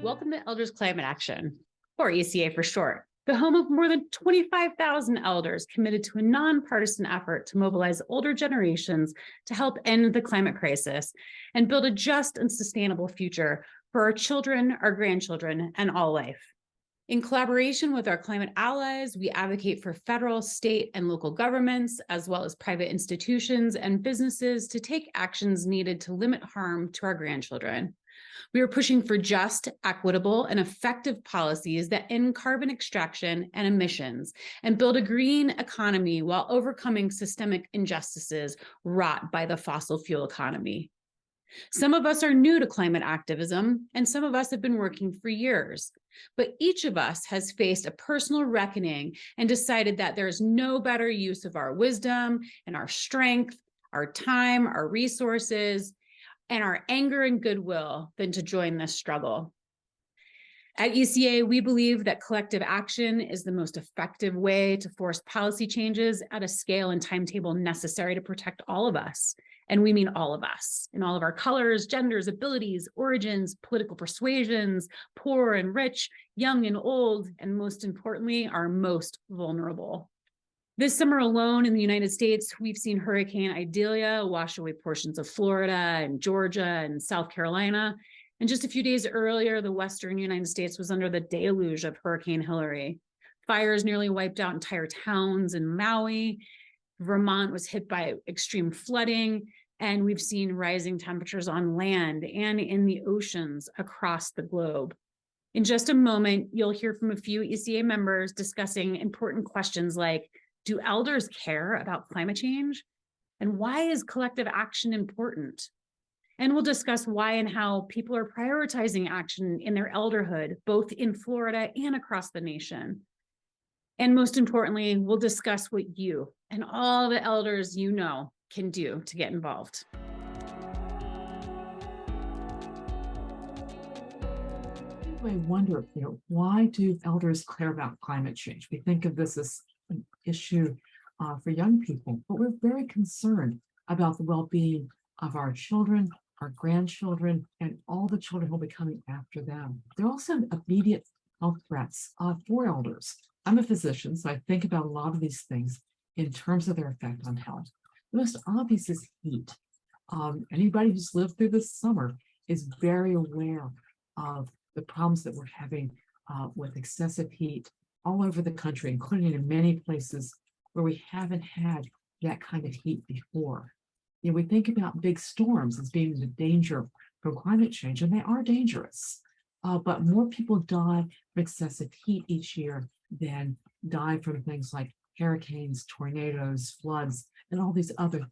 Welcome to Elders Climate Action, or ECA for short, the home of more than 25,000 elders committed to a nonpartisan effort to mobilize older generations to help end the climate crisis and build a just and sustainable future for our children, our grandchildren, and all life. In collaboration with our climate allies, we advocate for federal, state, and local governments, as well as private institutions and businesses to take actions needed to limit harm to our grandchildren. We are pushing for just, equitable, and effective policies that end carbon extraction and emissions and build a green economy while overcoming systemic injustices wrought by the fossil fuel economy. Some of us are new to climate activism, and some of us have been working for years. But each of us has faced a personal reckoning and decided that there is no better use of our wisdom and our strength, our time, our resources, and our anger and goodwill than to join this struggle. At ECA, we believe that collective action is the most effective way to force policy changes at a scale and timetable necessary to protect all of us. And we mean all of us, in all of our colors, genders, abilities, origins, political persuasions, poor and rich, young and old, and most importantly, our most vulnerable. This summer alone in the United States, we've seen Hurricane Idalia wash away portions of Florida and Georgia and South Carolina. And just a few days earlier, the Western United States was under the deluge of Hurricane Hilary. Fires nearly wiped out entire towns in Maui. Vermont was hit by extreme flooding, and we've seen rising temperatures on land and in the oceans across the globe. In just a moment, you'll hear from a few ECA members discussing important questions like, do elders care about climate change? And why is collective action important? And we'll discuss why and how people are prioritizing action in their elderhood, both in Florida and across the nation. And most importantly, we'll discuss what you and all the elders you know can do to get involved. I wonder, why do elders care about climate change? We think of this as an issue for young people, but we're very concerned about the well-being of our children, our grandchildren, and all the children who will be coming after them. There are also immediate health threats for elders. I'm a physician, so I think about a lot of these things in terms of their effect on health. The most obvious is heat. Anybody who's lived through this summer is very aware of the problems that we're having with excessive heat all over the country, including in many places where we haven't had that kind of heat before. We think about big storms as being the danger from climate change, and they are dangerous. But more people die from excessive heat each year than die from things like hurricanes, tornadoes, floods, and all these other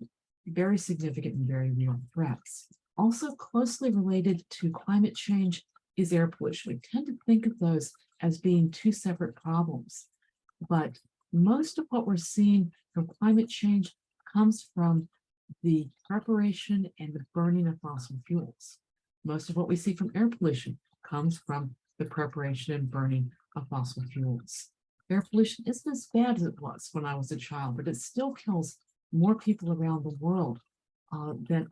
very significant and very real threats. Also closely related to climate change is air pollution. We tend to think of those as being two separate problems, but most of what we're seeing from climate change comes from the preparation and the burning of fossil fuels. Most of what we see from air pollution comes from the preparation and burning of fossil fuels. Air pollution isn't as bad as it was when I was a child, but it still kills more people around the world than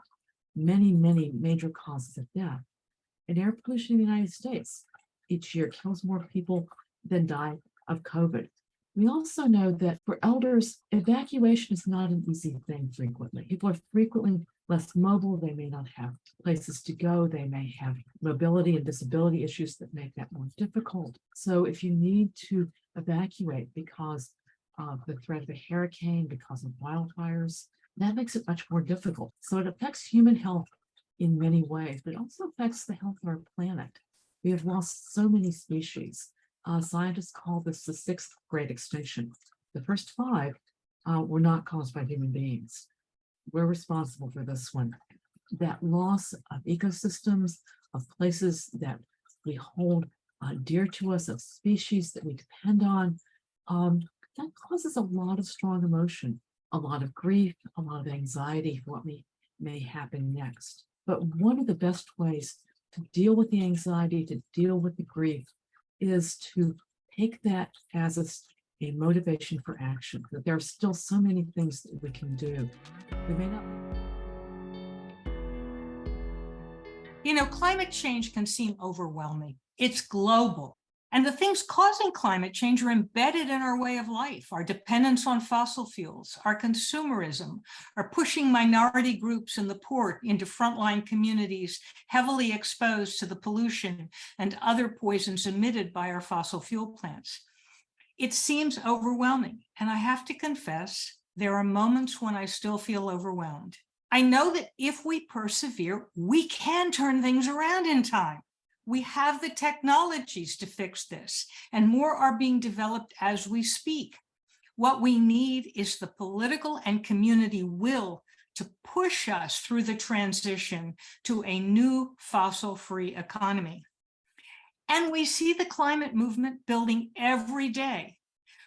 many, many major causes of death. And air pollution in the United States each year kills more people than die of COVID. We also know that for elders, evacuation is not an easy thing frequently. People are frequently less mobile. They may not have places to go. They may have mobility and disability issues that make that more difficult. So if you need to evacuate because of the threat of a hurricane, because of wildfires, that makes it much more difficult. So it affects human health in many ways, but it also affects the health of our planet. We have lost so many species. Scientists call this the sixth great extinction. The first five were not caused by human beings. We're responsible for this one. That loss of ecosystems, of places that we hold dear to us, of species that we depend on, that causes a lot of strong emotion, a lot of grief, a lot of anxiety for what may happen next. But one of the best ways to deal with the anxiety, to deal with the grief, is to take that as a motivation for action. That there are still so many things that we can do. We may not. Climate change can seem overwhelming. It's global. And the things causing climate change are embedded in our way of life, our dependence on fossil fuels, our consumerism, our pushing minority groups and the poor into frontline communities heavily exposed to the pollution and other poisons emitted by our fossil fuel plants. It seems overwhelming, and I have to confess, there are moments when I still feel overwhelmed. I know that if we persevere, we can turn things around in time. We have the technologies to fix this, and more are being developed as we speak. What we need is the political and community will to push us through the transition to a new fossil-free economy. And we see the climate movement building every day,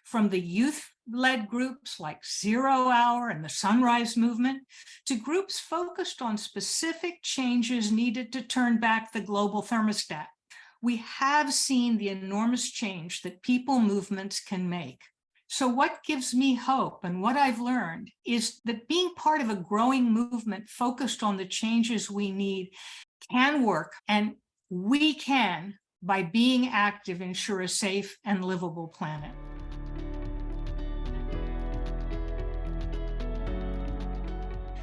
from the youth-led groups like 0 Hour and the Sunrise Movement to groups focused on specific changes needed to turn back the global thermostat. We have seen the enormous change that people movements can make. So what gives me hope and what I've learned is that being part of a growing movement focused on the changes we need can work, and we can, by being active, ensure a safe and livable planet.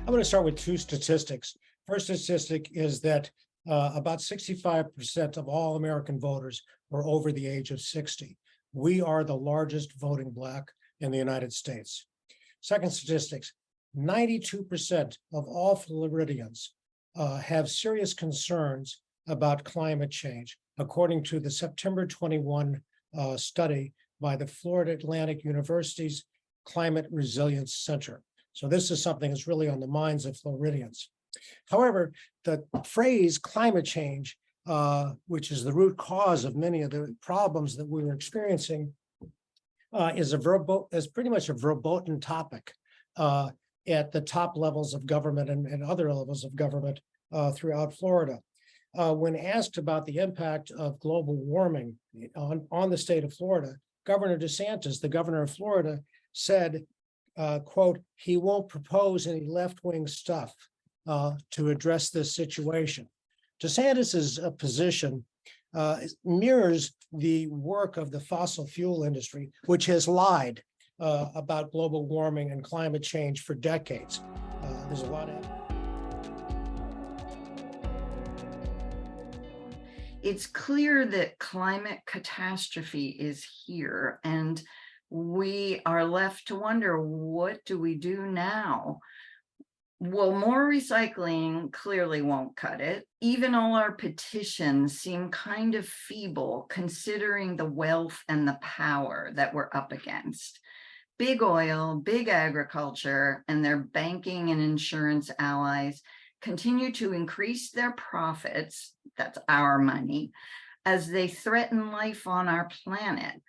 I'm going to start with two statistics. First statistic is that about 65% of all American voters are over the age of 60. We are the largest voting bloc in the United States. Second statistics, 92% of all Floridians have serious concerns about climate change, according to the September 21 study by the Florida Atlantic University's Climate Resilience Center. So this is something that's really on the minds of Floridians. However, the phrase climate change, which is the root cause of many of the problems that we're experiencing, is pretty much a verboten topic at the top levels of government and other levels of government throughout Florida. When asked about the impact of global warming on the state of Florida, Governor DeSantis, the governor of Florida, said, quote, he won't propose any left-wing stuff to address this situation. DeSantis's position mirrors the work of the fossil fuel industry, which has lied about global warming and climate change for decades. There's a lot of... It's clear that climate catastrophe is here, and we are left to wonder, what do we do now? Well, more recycling clearly won't cut it. Even all our petitions seem kind of feeble considering the wealth and the power that we're up against. Big oil, big agriculture, and their banking and insurance allies continue to increase their profits, that's our money, as they threaten life on our planet.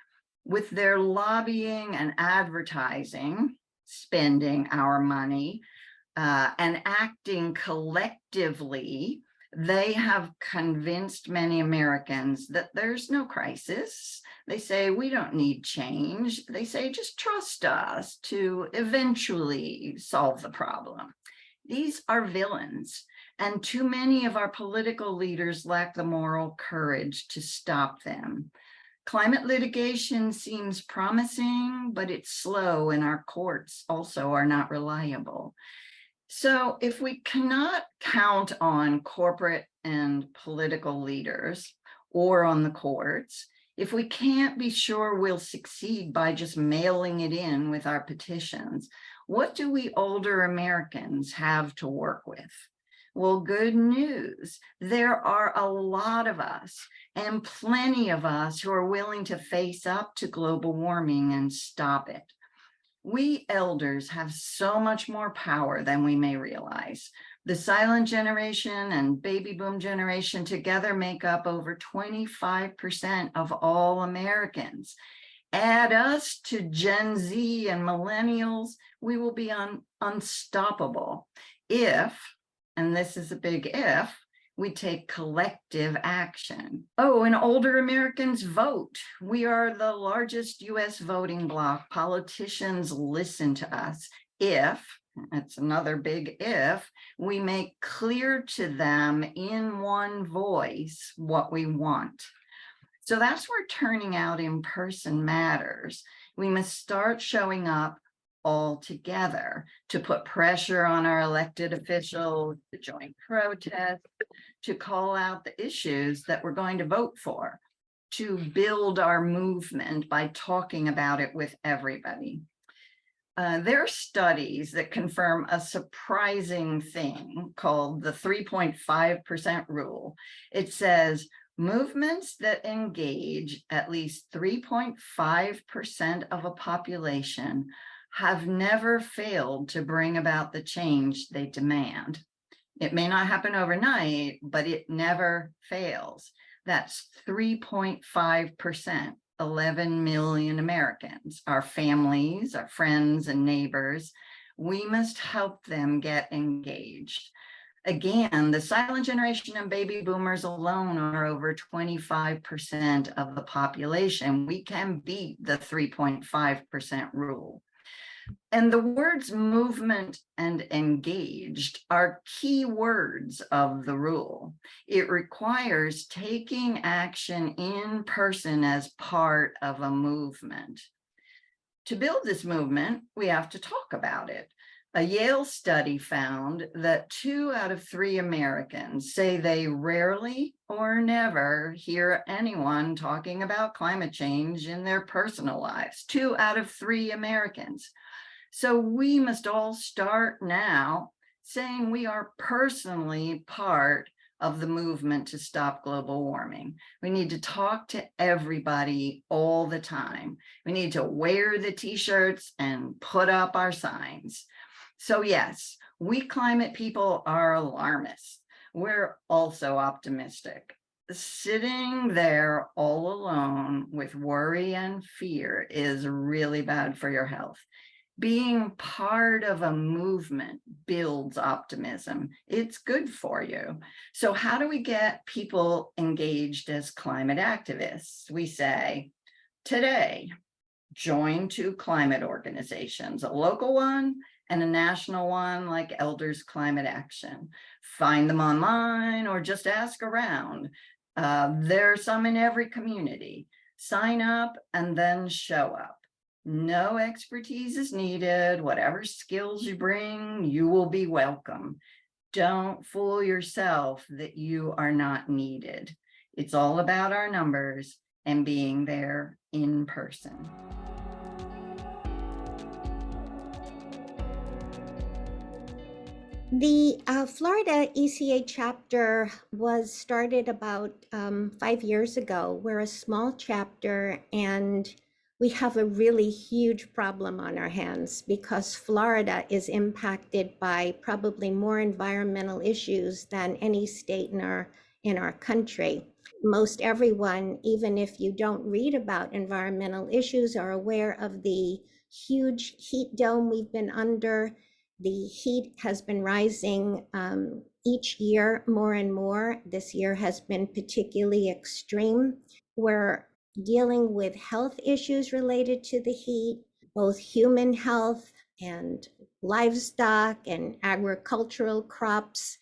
With their lobbying and advertising, spending our money, and acting collectively, they have convinced many Americans that there's no crisis. They say, we don't need change. They say, just trust us to eventually solve the problem. These are villains, and too many of our political leaders lack the moral courage to stop them. Climate litigation seems promising, but it's slow, and our courts also are not reliable. So if we cannot count on corporate and political leaders or on the courts, if we can't be sure we'll succeed by just mailing it in with our petitions, what do we older Americans have to work with? Well, good news. There are a lot of us, and plenty of us, who are willing to face up to global warming and stop it. We elders have so much more power than we may realize. The silent generation and baby boom generation together make up over 25% of all Americans. Add us to Gen Z and millennials, we will be unstoppable if, and this is a big if, we take collective action. Oh, and older Americans vote. We are the largest US voting bloc. Politicians listen to us if it's another big if, we make clear to them in one voice what we want. So that's where turning out in person matters. We must start showing up all together to put pressure on our elected officials, to join protests, to call out the issues that we're going to vote for, to build our movement by talking about it with everybody. There are studies that confirm a surprising thing called the 3.5% rule. It says movements that engage at least 3.5% of a population have never failed to bring about the change they demand. It may not happen overnight, but it never fails. That's 3.5%. 11 million Americans, our families, our friends and neighbors. We must help them get engaged. Again, the silent generation and baby boomers alone are over 25% of the population. We can beat the 3.5% rule. And the words movement and engaged are key words of the rule. It requires taking action in person as part of a movement. To build this movement, we have to talk about it. A Yale study found that 2 out of 3 Americans say they rarely or never hear anyone talking about climate change in their personal lives. 2 out of 3 Americans. So we must all start now saying we are personally part of the movement to stop global warming. We need to talk to everybody all the time. We need to wear the t-shirts and put up our signs. So yes, we climate people are alarmists. We're also optimistic. Sitting there all alone with worry and fear is really bad for your health. Being part of a movement builds optimism. It's good for you. So how do we get people engaged as climate activists? We say, today, join 2 climate organizations, a local one and a national one like Elders Climate Action. Find them online or just ask around. There are some in every community. Sign up and then show up. No expertise is needed. Whatever skills you bring, you will be welcome. Don't fool yourself that you are not needed. It's all about our numbers and being there in person. The Florida ECA chapter was started about 5 years ago. We're a small chapter and we have a really huge problem on our hands because Florida is impacted by probably more environmental issues than any state in our country. Most everyone, even if you don't read about environmental issues, are aware of the huge heat dome we've been under. The heat has been rising each year more and more. This year has been particularly extreme. We're dealing with health issues related to the heat, both human health and livestock and agricultural crops.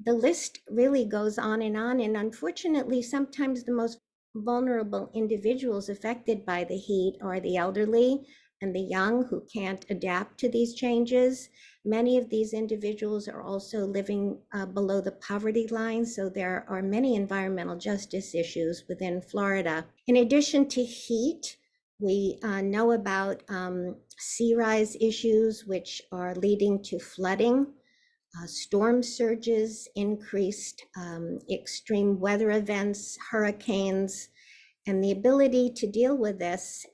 The list really goes on. And unfortunately, sometimes the most vulnerable individuals affected by the heat are the elderly and the young who can't adapt to these changes. Many of these individuals are also living below the poverty line, so there are many environmental justice issues within Florida. In addition to heat, we know about sea rise issues, which are leading to flooding, storm surges, increased extreme weather events, hurricanes. And the ability to deal with this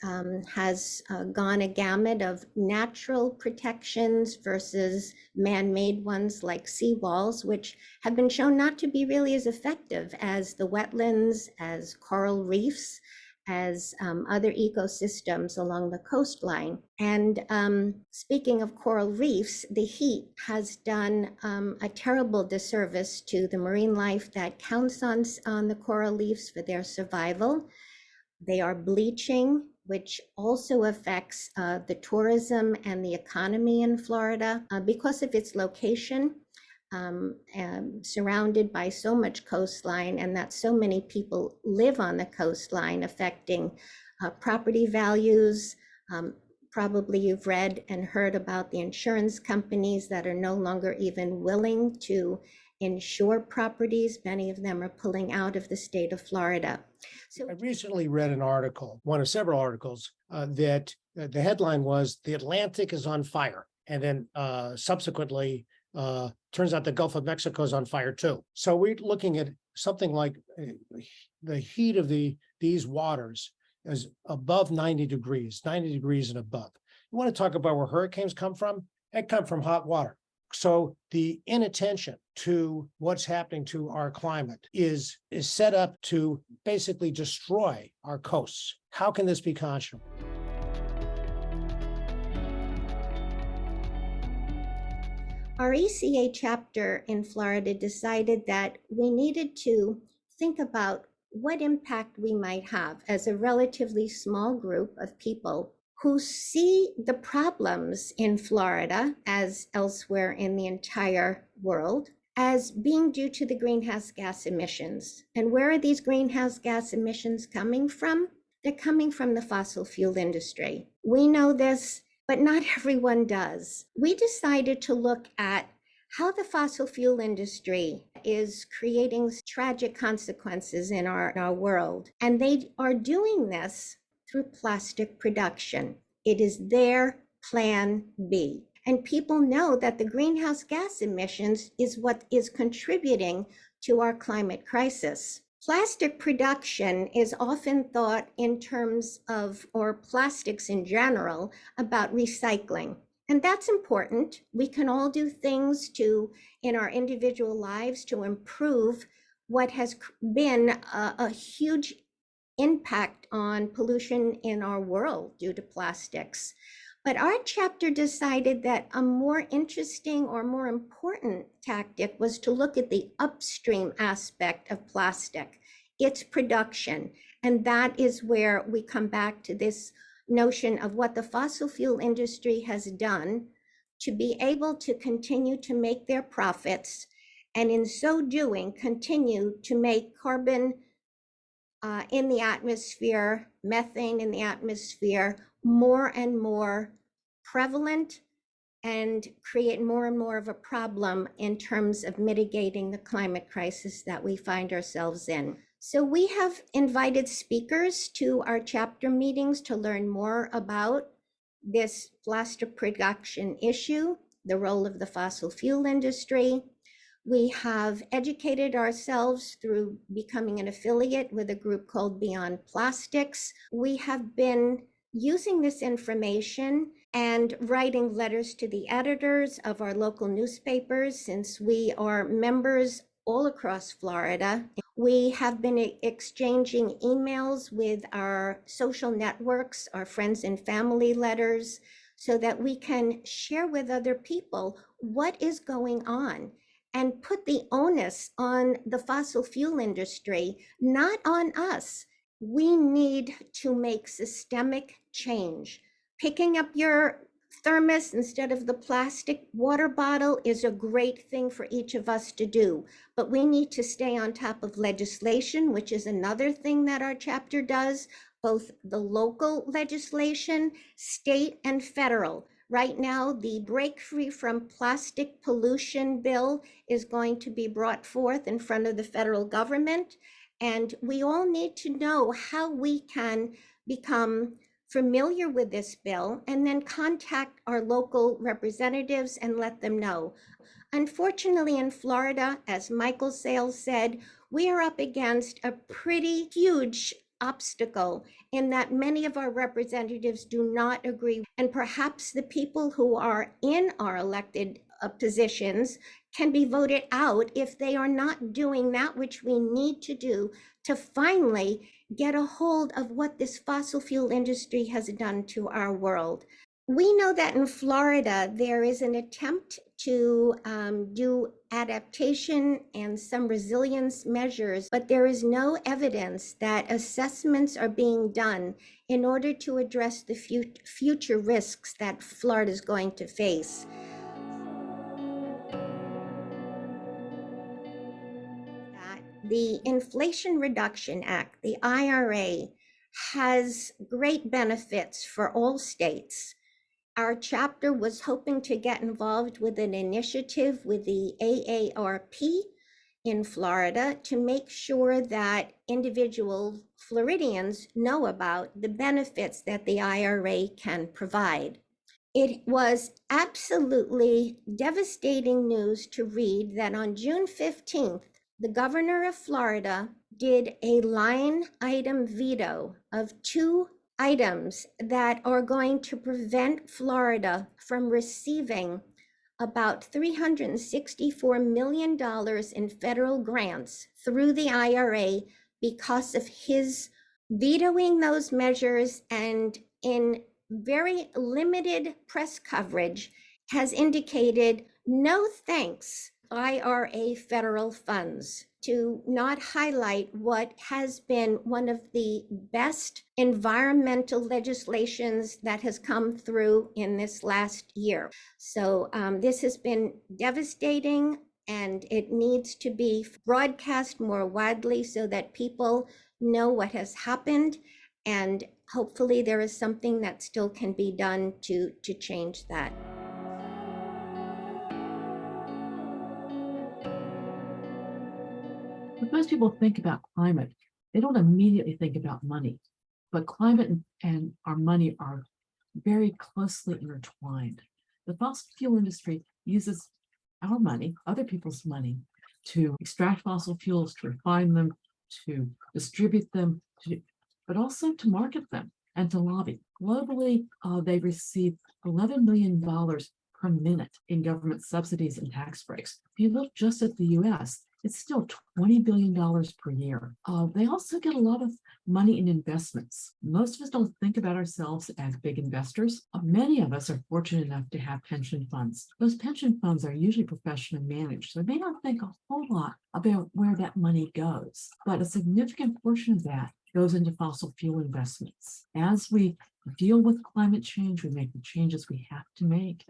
has gone a gamut of natural protections versus man-made ones like seawalls, which have been shown not to be really as effective as the wetlands, as coral reefs, as other ecosystems along the coastline. And speaking of coral reefs, the heat has done a terrible disservice to the marine life that counts on the coral reefs for their survival. They are bleaching, which also affects the tourism and the economy in Florida because of its location, surrounded by so much coastline, and that so many people live on the coastline, affecting property values. Probably you've read and heard about the insurance companies that are no longer even willing to insure properties. Many of them are pulling out of the state of Florida. So I recently read an article, one of several articles, that the headline was "The Atlantic is on fire," and then subsequently, turns out the Gulf of Mexico is on fire too. So we're looking at something like the heat of these waters is above 90 degrees and above. You want to talk about where hurricanes come from? They come from hot water. So the inattention to what's happening to our climate is set up to basically destroy our coasts. How can this be conscionable? Our ECA chapter in Florida decided that we needed to think about what impact we might have as a relatively small group of people who see the problems in Florida, as elsewhere in the entire world, as being due to the greenhouse gas emissions. And where are these greenhouse gas emissions coming from? They're coming from the fossil fuel industry. We know this, but not everyone does. We decided to look at how the fossil fuel industry is creating tragic consequences in our world. And they are doing this through plastic production. It is their plan B. And people know that the greenhouse gas emissions is what is contributing to our climate crisis. Plastic production is often thought in terms of, or plastics in general, about recycling. And that's important. We can all do things in our individual lives to improve what has been a huge impact on pollution in our world due to plastics. But our chapter decided that a more interesting or more important tactic was to look at the upstream aspect of plastic, its production. And that is where we come back to this notion of what the fossil fuel industry has done to be able to continue to make their profits, and in so doing, continue to make carbon in the atmosphere, methane in the atmosphere, more and more prevalent, and create more and more of a problem in terms of mitigating the climate crisis that we find ourselves in. So we have invited speakers to our chapter meetings to learn more about this plastic production issue, the role of the fossil fuel industry. We have educated ourselves through becoming an affiliate with a group called Beyond Plastics. We have been using this information and writing letters to the editors of our local newspapers, since we are members all across Florida. We have been exchanging emails with our social networks, our friends and family letters, so that we can share with other people what is going on and put the onus on the fossil fuel industry, not on us. We need to make systemic change. Picking up your thermos instead of the plastic water bottle is a great thing for each of us to do, but we need to stay on top of legislation, which is another thing that our chapter does, both the local legislation, state and federal. Right now, the Break Free from Plastic Pollution bill is going to be brought forth in front of the federal government. And we all need to know how we can become familiar with this bill and then contact our local representatives and let them know. Unfortunately, in Florida, as Michael Sales said, we are up against a pretty huge obstacle in that many of our representatives do not agree. And perhaps the people who are in our elected positions can be voted out if they are not doing that which we need to do to finally get a hold of what this fossil fuel industry has done to our world. We know that in Florida, there is an attempt to do adaptation and some resilience measures, but there is no evidence that assessments are being done in order to address the future risks that Florida is going to face. The Inflation Reduction Act, the IRA, has great benefits for all states. Our chapter was hoping to get involved with an initiative with the AARP in Florida to make sure that individual Floridians know about the benefits that the IRA can provide. It was absolutely devastating news to read that on June 15th, the governor of Florida did a line item veto of 2 items that are going to prevent Florida from receiving about $364 million in federal grants through the IRA because of his vetoing those measures, and in very limited press coverage has indicated no thanks IRA federal funds, to not highlight what has been one of the best environmental legislations that has come through in this last year. So this has been devastating, and it needs to be broadcast more widely so that people know what has happened, and hopefully there is something that still can be done to change that. When most people think about climate, they don't immediately think about money, but climate and our money are very closely intertwined. The fossil fuel industry uses our money, other people's money, to extract fossil fuels, to refine them, to distribute them, but also to market them and to lobby. Globally, they receive $11 million per minute in government subsidies and tax breaks. If you look just at the US, it's still $20 billion per year. They also get a lot of money in investments. Most of us don't think about ourselves as big investors. Many of us are fortunate enough to have pension funds. Those pension funds are usually professionally managed, so they may not think a whole lot about where that money goes, but a significant portion of that goes into fossil fuel investments. As we deal with climate change, we make the changes we have to make.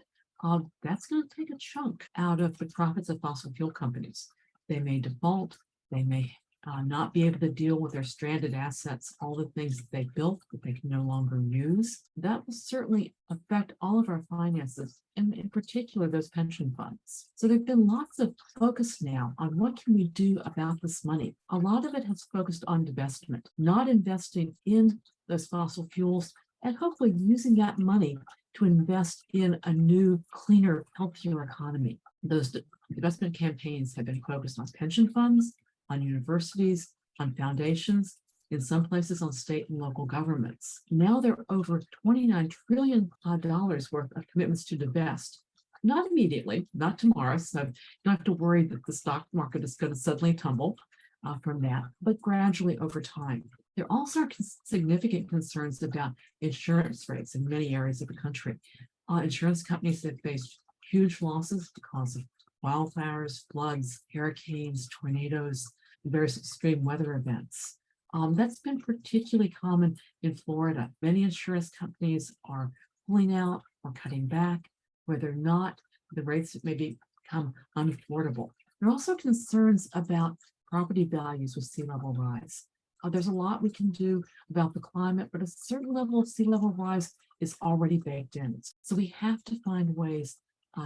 That's going to take a chunk out of the profits of fossil fuel companies. They may default, they may not be able to deal with their stranded assets, all the things that they built that they can no longer use. That will certainly affect all of our finances, and in particular, those pension funds. So there've been lots of focus now on what can we do about this money. A lot of it has focused on divestment, not investing in those fossil fuels, and hopefully using that money to invest in a new, cleaner, healthier economy. Those investment campaigns have been focused on pension funds, on universities, on foundations, in some places on state and local governments. Now there are over $29 trillion worth of commitments to divest. Not immediately, not tomorrow, so you don't have to worry that the stock market is going to suddenly tumble from that, but gradually over time. There also are significant concerns about insurance rates in many areas of the country. Insurance companies have faced huge losses because of wildfires, floods, hurricanes, tornadoes, various extreme weather events. That's been particularly common in Florida. Many insurance companies are pulling out or cutting back, where they're not, the rates may become unaffordable. There are also concerns about property values with sea level rise. There's a lot we can do about the climate, but a certain level of sea level rise is already baked in. So we have to find ways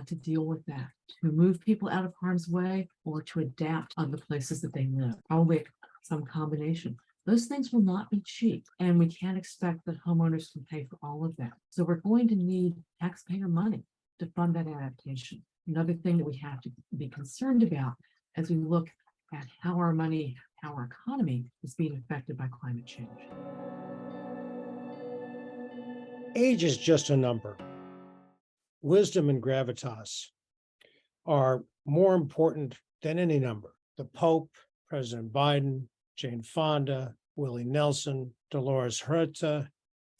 to deal with that, to move people out of harm's way or to adapt on the places that they live, probably some combination. Those things will not be cheap, and we can't expect that homeowners can pay for all of that. So we're going to need taxpayer money to fund that adaptation. Another thing that we have to be concerned about as we look at how our money, how our economy is being affected by climate change. Age is just a number. Wisdom and gravitas are more important than any number. The Pope, President Biden, Jane Fonda, Willie Nelson, Dolores Huerta,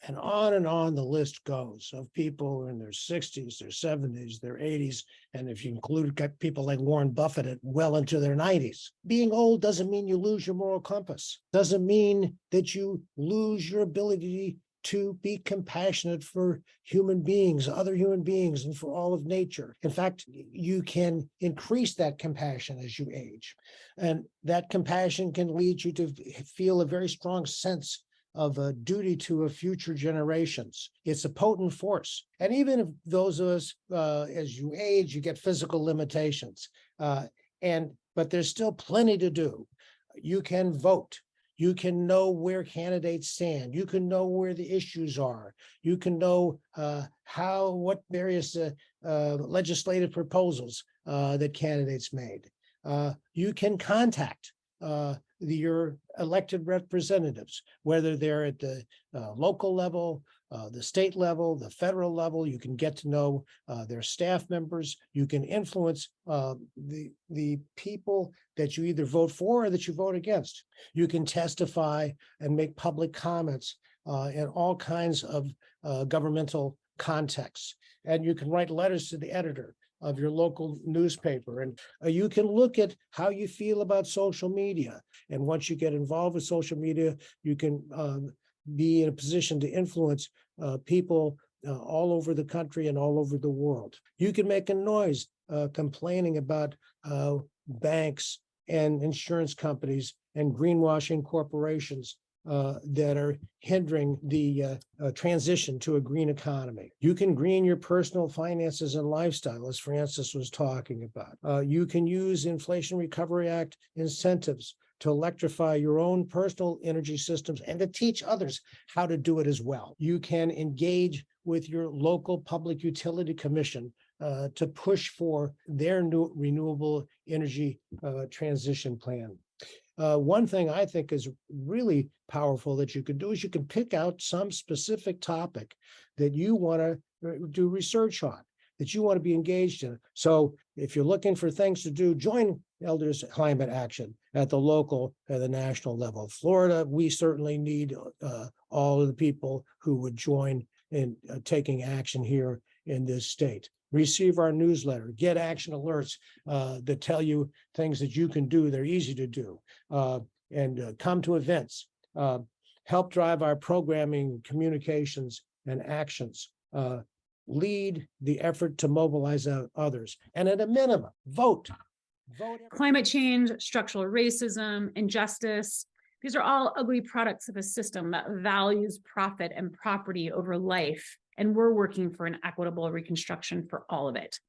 And on the list goes of people in their 60s, their 70s, their 80s, and if you include people like Warren Buffett well into their 90s. Being old doesn't mean you lose your moral compass, doesn't mean that you lose your ability to be compassionate for human beings, other human beings, and for all of nature. In fact, you can increase that compassion as you age. And that compassion can lead you to feel a very strong sense of a duty to future generations. It's a potent force. And even if those of us, as you age, you get physical limitations. But there's still plenty to do. You can vote. You can know where candidates stand. You can know where the issues are. You can know what various legislative proposals that candidates made. You can contact your elected representatives, whether they're at the local level, the state level, the federal level. You can get to know their staff members. You can influence the people that you either vote for or that you vote against. You can testify and make public comments in all kinds of governmental contexts. And you can write letters to the editor of your local newspaper. And you can look at how you feel about social media. And once you get involved with social media, you can be in a position to influence people all over the country and all over the world. You can make a noise complaining about banks and insurance companies and greenwashing corporations that are hindering the transition to a green economy. You can green your personal finances and lifestyle, as Francis was talking about. You can use Inflation Recovery Act incentives to electrify your own personal energy systems and to teach others how to do it as well. You can engage with your local public utility commission to push for their new renewable energy transition plan. One thing I think is really powerful that you can do is you can pick out some specific topic that you want to do research on, that you want to be engaged in. So if you're looking for things to do, join Elders Climate Action at the local and the national level. Florida, we certainly need all of the people who would join in taking action here in this state. Receive our newsletter, get action alerts that tell you things that you can do. They're easy to do. And come to events. Help drive our programming, communications, and actions. Lead the effort to mobilize others. And at a minimum, vote. Climate change, structural racism, injustice. These are all ugly products of a system that values profit and property over life. And we're working for an equitable reconstruction for all of it.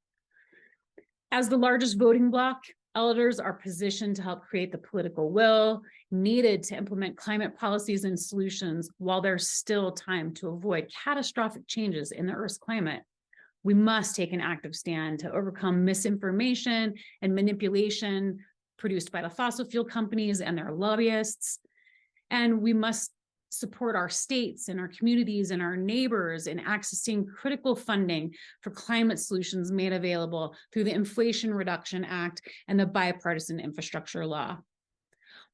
As the largest voting bloc, elders are positioned to help create the political will needed to implement climate policies and solutions while there's still time to avoid catastrophic changes in the Earth's climate. We must take an active stand to overcome misinformation and manipulation produced by the fossil fuel companies and their lobbyists. And we must support our states and our communities and our neighbors in accessing critical funding for climate solutions made available through the Inflation Reduction Act and the bipartisan infrastructure law.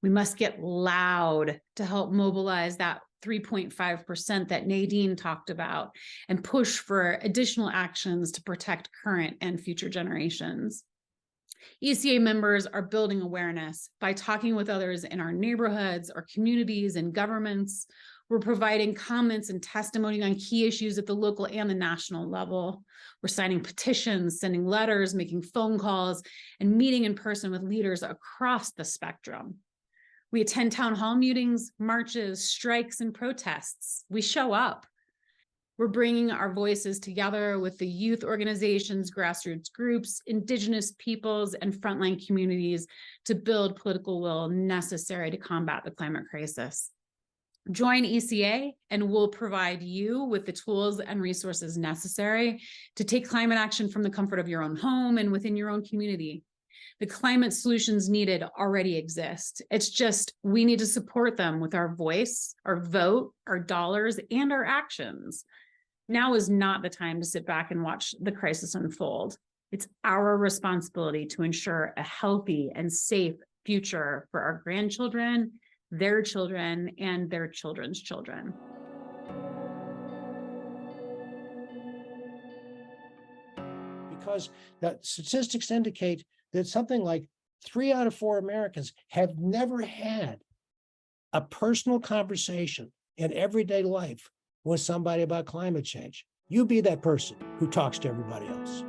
We must get loud to help mobilize that 3.5% that Nadine talked about and push for additional actions to protect current and future generations. ECA members are building awareness by talking with others in our neighborhoods, our communities, and governments. We're providing comments and testimony on key issues at the local and the national level. We're signing petitions, sending letters, making phone calls, and meeting in person with leaders across the spectrum. We attend town hall meetings, marches, strikes, and protests. We show up. We're bringing our voices together with the youth organizations, grassroots groups, Indigenous peoples, and frontline communities to build political will necessary to combat the climate crisis. Join ECA and we'll provide you with the tools and resources necessary to take climate action from the comfort of your own home and within your own community. The climate solutions needed already exist. It's just we need to support them with our voice, our vote, our dollars, and our actions. Now is not the time to sit back and watch the crisis unfold. It's our responsibility to ensure a healthy and safe future for our grandchildren, their children, and their children's children. because the statistics indicate that something like 3 out of 4 Americans have never had a personal conversation in everyday life with somebody about climate change. You be that person who talks to everybody else.